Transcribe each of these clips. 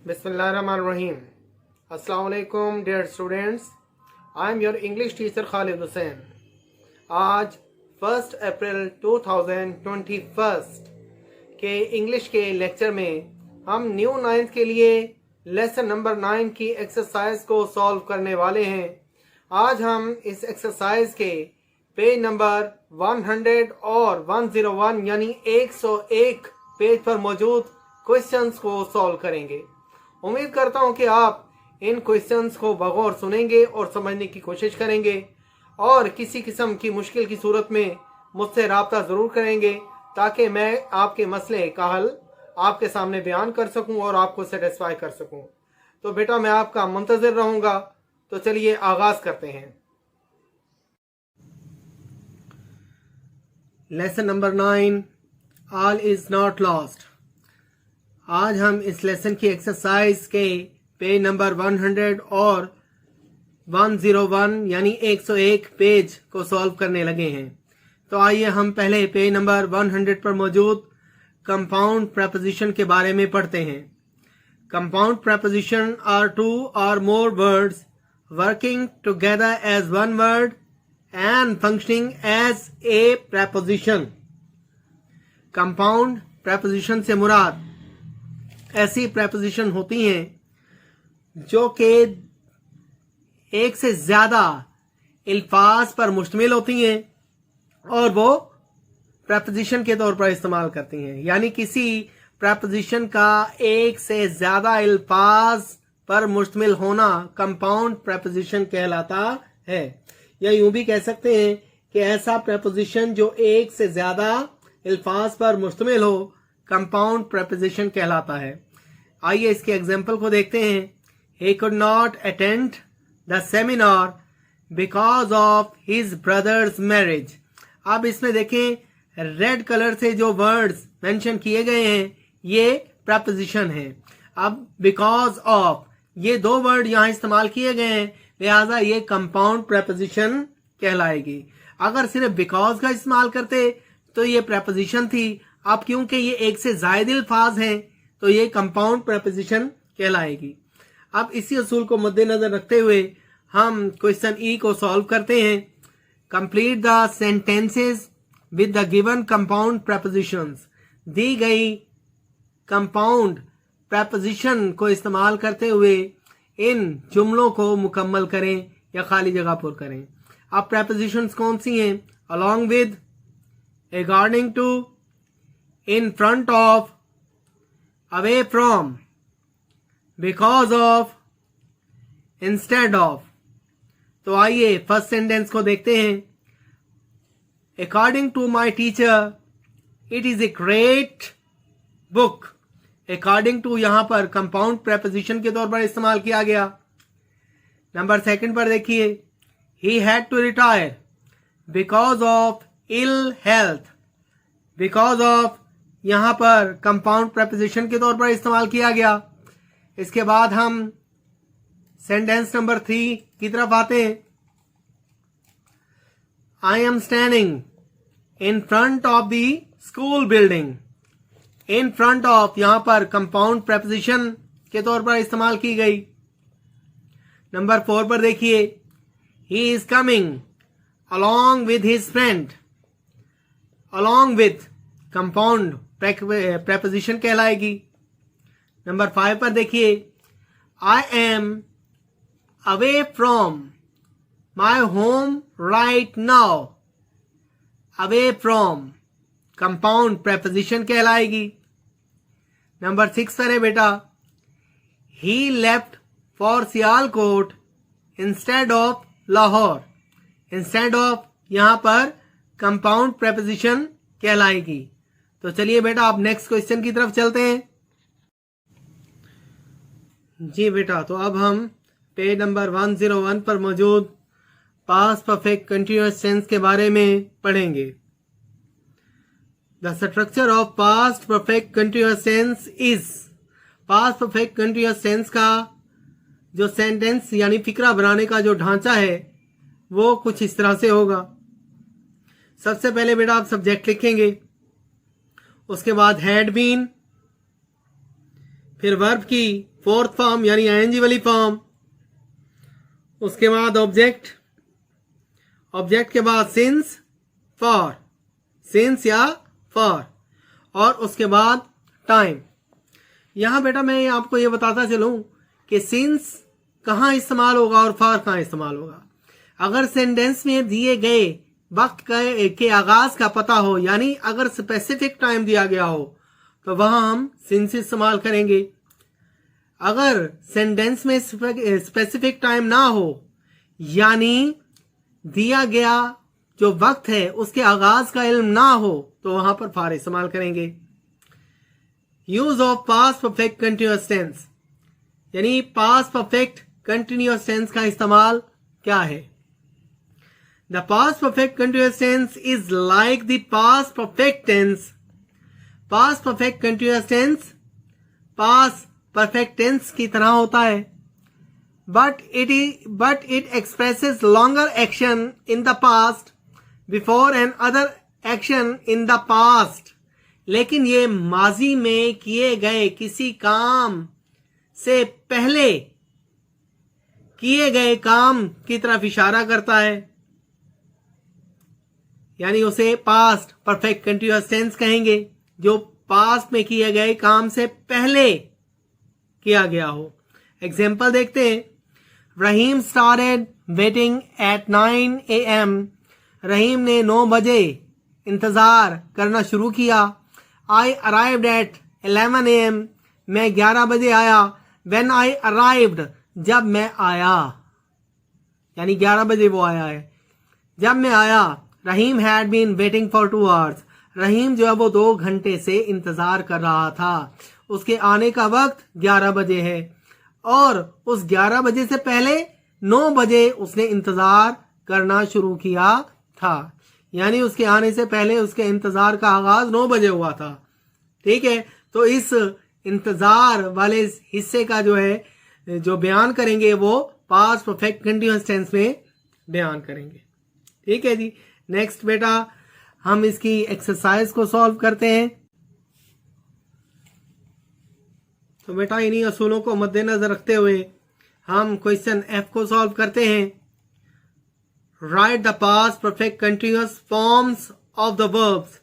Bismillahirrahmanirrahim. Assalamu alaikum dear students. I am your English teacher Khalid Hussain. आज 1 अप्रैल 2021 के English के lecture में हम न्यू 9th के लिए लेसन नंबर 9 की एक्सरसाइज को सॉल्व करने वाले हैं। आज हम इस एक्सरसाइज के पेज नंबर 100 और 101 यानी 101 पेज पर मौजूद क्वेश्चंस को सॉल्व करेंगे। उम्मीद करता हूं कि आप इन क्वेश्चंस को बगौर सुनेंगे और समझने की कोशिश करेंगे और किसी किस्म की मुश्किल की सूरत में मुझसे राब्ता ज़रूर करेंगे ताकि मैं आपके मसले का हल आपके सामने बयान कर सकूं और आपको सेटिस्फाई कर सकूं। तो बेटा मैं आपका मुंतज़िर रहूंगा। तो चलिए आगाज़ करते हैं। Lesson number 9 all is not lost. आज हम इस लेसन की एक्सरसाइज के पेज नंबर 100 और 101 यानी 101 पेज को सॉल्व करने लगे हैं। तो आइए हम पहले पेज नंबर 100 पर मौजूद कंपाउंड प्रेपोजिशन के बारे में पढ़ते हैं। Compound preposition are two or more words working together as one word and functioning as a preposition. Compound preposition से मुराद ऐसी प्रेपोजिशन होती हैं जो कि एक से ज्यादा अल्फाज पर मुश्तमिल होती हैं और वो प्रेपोजिशन के तौर पर इस्तेमाल करती हैं। यानी किसी प्रेपोजिशन का एक से ज्यादा अल्फाज पर मुश्तमिल होना कंपाउंड प्रेपोजिशन कहलाता है। या यूं भी कह सकते हैं कि ऐसा प्रेपोजिशन जो एक से ज्यादा अल्फाज पर मुश्तमिल हो कंपाउंड प्रेपोजिशन कहलाता है। आइए इसके एग्जाम्पल को देखते हैं। He could not attend the seminar because of his brother's marriage. अब इसमें देखें रेड कलर से जो वर्ड्स मेंशन किए गए हैं ये प्रेपोजिशन है। अब बिकॉज ऑफ ये दो वर्ड यहाँ इस्तेमाल किए गए हैं लिहाजा ये कंपाउंड प्रेपोजिशन कहलाएगी। अगर सिर्फ बिकॉज का इस्तेमाल करते तो ये प्रेपोजिशन थी। अब क्योंकि ये एक से ज्यादा अल्फाज हैं तो ये कंपाउंड प्रेपोजिशन कहलाएगी। अब इसी असूल को मद्देनजर रखते हुए हम क्वेश्चन ई को सॉल्व करते हैं। Complete the sentences with the given compound prepositions. दी गई कंपाउंड प्रेपोजिशन को इस्तेमाल करते हुए इन जुमलों को मुकम्मल करें या खाली जगह पर करें। अब प्रेपोजिशंस कौन सी हैं? Along with, according to, in front of, away from, because of, instead of। तो आइए फर्स्ट सेंटेंस को देखते हैं। According to my teacher, it is a great book। According to यहां पर कंपाउंड प्रेपोजिशन के तौर पर इस्तेमाल किया गया। नंबर सेकंड पर देखिए, he had to retire because of ill health। because of यहां पर कंपाउंड प्रेपोजिशन के तौर पर इस्तेमाल किया गया। इसके बाद हम सेंटेंस नंबर 3 की तरफ आते हैं। I am standing in front of the school building. In front of यहां पर कंपाउंड प्रेपोजिशन के तौर पर इस्तेमाल की गई। नंबर 4 पर देखिए, he is coming along with his friend. Along with compound preposition कहलाएगी। नंबर 5 पर देखिए, I am away from my home right now. Away from compound preposition कहलाएगी। नंबर 6 पर है बेटा, he left for Sialkot instead of Lahore. Instead of यहां पर compound preposition कहलाएगी। तो चलिए बेटा आप नेक्स्ट क्वेश्चन की तरफ चलते हैं। जी बेटा, तो अब हम पेज नंबर 101 पर मौजूद पास्ट परफेक्ट कंटिन्यूअस टेंस के बारे में पढ़ेंगे। The structure of past perfect continuous tense is. Past perfect continuous tense का जो सेंटेंस यानी फिक्रा बनाने का जो ढांचा है वो कुछ इस तरह से होगा। सबसे पहले बेटा आप सब्जेक्ट लिखेंगे, उसके बाद हैड बीन, फिर वर्ब की फोर्थ फॉर्म यानी आईएनजी वाली फॉर्म, उसके बाद ऑब्जेक्ट, ऑब्जेक्ट के बाद सिंस, फॉर, सिंस या फॉर, और उसके बाद टाइम। यहां बेटा मैं आपको ये बताता चलूं कि सिंस कहां इस्तेमाल होगा और फॉर कहां इस्तेमाल होगा। अगर सेंटेंस में दिए गए वक्त के आगाज का पता हो, यानी अगर स्पेसिफिक टाइम दिया गया हो, तो वहां हम सिंस इस्तेमाल करेंगे। अगर सेंटेंस में स्पेसिफिक टाइम ना हो, यानी दिया गया जो वक्त है उसके आगाज का इल्म ना हो, तो वहां पर फॉर इस्तेमाल करेंगे। Use of past perfect continuous tense, यानी पास्ट परफेक्ट कंटिन्यूअस टेंस का इस्तेमाल क्या है। The past perfect continuous tense is like the past perfect tense. Past perfect continuous tense past perfect tense की तरह होता है, but it expresses longer action in the past before an other action in the past। लेकिन ये माजी में किए गए किसी काम से पहले किए गए काम की तरफ इशारा करता है, यानी उसे पास्ट परफेक्ट कंटिन्यूअस टेंस कहेंगे, जो पास्ट में किए गए काम से पहले किया गया हो। एग्जाम्पल देखते हैं। रहीम स्टार्टेड वेटिंग एट 9 AM। रहीम ने 9 बजे इंतजार करना शुरू किया। आई अराइव्ड एट 11 AM। मैं 11 बजे आया। व्हेन आई अराइव्ड, जब मैं आया, यानी 11 बजे वो आया है। जब मैं आया, Rahim had been waiting for 2 hours। Rahim जो है वो 2 घंटे से इंतजार कर रहा था। उसके आने का वक्त 11 बजे है, और उस 11 बजे से पहले 9 बजे उसने इंतजार करना शुरू किया था, यानी उसके आने से पहले उसके इंतजार का आगाज 9 बजे हुआ था। ठीक है, तो इस इंतजार वाले हिस्से का जो है जो बयान करेंगे वो पास्ट परफेक्ट कंटिन्यूअस टेंस में बयान करेंगे। ठीक है जी। नेक्स्ट बेटा हम इसकी एक्सरसाइज को सॉल्व करते हैं। तो बेटा इन्हीं असूलों को मद्देनजर रखते हुए हम क्वेश्चन F को सॉल्व करते हैं। Right the past perfect continuous forms of the verbs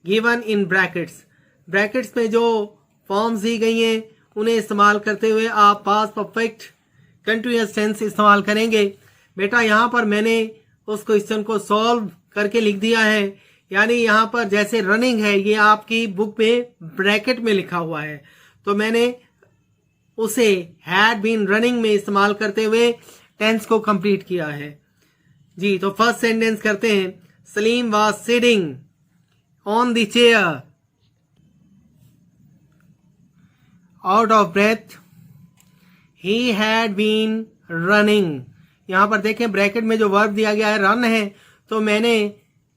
given in brackets. Brackets में जो फॉर्म्स दी गई हैं उन्हें इस्तेमाल करते हुए आप पास्ट परफेक्ट कंटिन्यूअस टेंस इस्तेमाल करेंगे। बेटा यहाँ पर मैंने उस क्वेश्चन को सॉल्व करके लिख दिया है, यानी यहाँ पर जैसे रनिंग है ये आपकी बुक में ब्रैकेट में लिखा हुआ है, तो मैंने उसे हैड बीन रनिंग में इस्तेमाल करते हुए टेंस को कंप्लीट किया है जी। तो फर्स्ट सेंटेंस करते हैं। Salim was sitting on the chair out of breath, he had been running. यहां पर देखें ब्रैकेट में जो वर्ब दिया गया है रन है, तो मैंने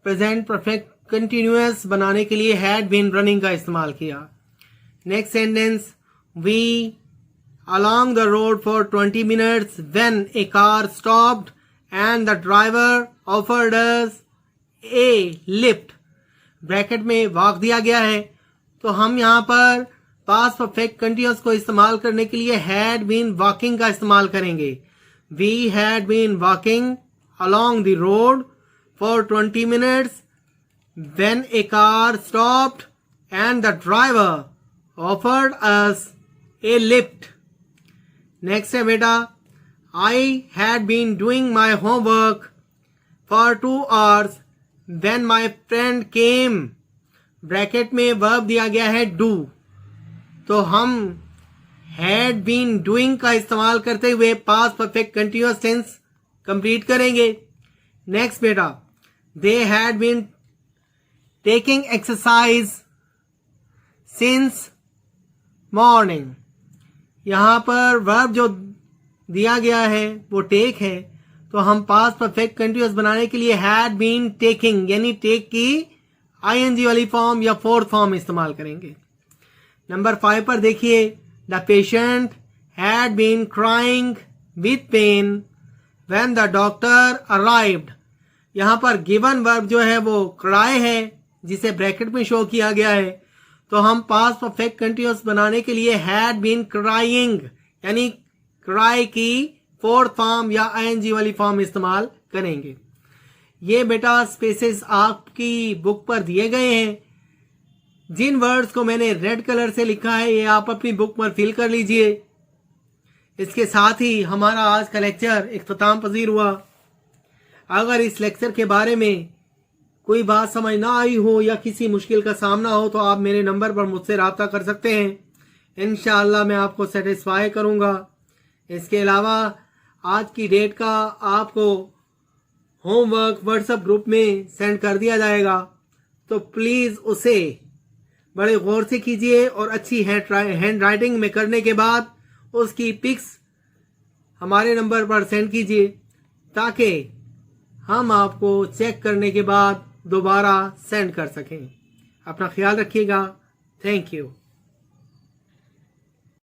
प्रेजेंट परफेक्ट कंटिन्यूअस बनाने के लिए हैड बीन रनिंग का इस्तेमाल किया। Next sentence. We along the road for 20 minutes when a car stopped and the driver offered us a lift। Bracket में वॉक दिया गया है, तो हम यहाँ पर पास्ट परफेक्ट कंटिन्यूअस को इस्तेमाल करने के लिए हैड बीन वॉकिंग का इस्तेमाल करेंगे। We had been walking along the road for 20 minutes when a car stopped and the driver offered us a lift। Next है बेटा। I had been doing my homework for 2 hours when my friend came। Bracket में verb दिया गया है do, तो हम had been doing का इस्तेमाल करते हुए past perfect continuous tense complete करेंगे। नेक्स्ट बेटा। they had been taking exercise since morning। यहां पर वर्ब जो दिया गया है वो टेक है, तो हम पास्ट परफेक्ट कंटिन्यूअस बनाने के लिए हैड बीन टेकिंग यानी टेक की आईएनजी वाली फॉर्म या फोर्थ फॉर्म इस्तेमाल करेंगे। नंबर 5 पर देखिए। The patient had been crying with pain when the doctor arrived. यहां पर गिवन वर्ब जो है वो क्राई है, जिसे ब्रैकेट में शो किया गया है, तो हम पास्ट परफेक्ट कंटिन्यूअस बनाने के लिए हैड बीन क्राइंग यानी क्राई की फोर्थ फॉर्म या आईएनजी वाली फॉर्म इस्तेमाल करेंगे। ये बेटा स्पेसेस आपकी बुक पर दिए गए हैं। जिन वर्ड्स को मैंने रेड कलर से लिखा है ये आप अपनी बुक पर फिल कर लीजिए। इसके साथ ही हमारा आज का लेक्चर इख्तिताम पजीर हुआ। अगर इस लेक्चर के बारे में कोई बात समझ ना आई हो या किसी मुश्किल का सामना हो तो आप मेरे नंबर पर मुझसे रब्ता कर सकते हैं। इंशाअल्लाह मैं आपको सेटिस्फाई करूंगा। इसके अलावा आज की डेट का आपको होमवर्क व्हाट्सएप ग्रुप में सेंड कर दिया जाएगा, तो प्लीज़ उसे बड़े गौर से कीजिए और अच्छी हैंड राइटिंग में करने के बाद उसकी पिक्स हमारे नंबर पर सेंड कीजिए ताकि हम आपको चेक करने के बाद दोबारा सेंड कर सकें। अपना ख्याल रखिएगा। Thank you.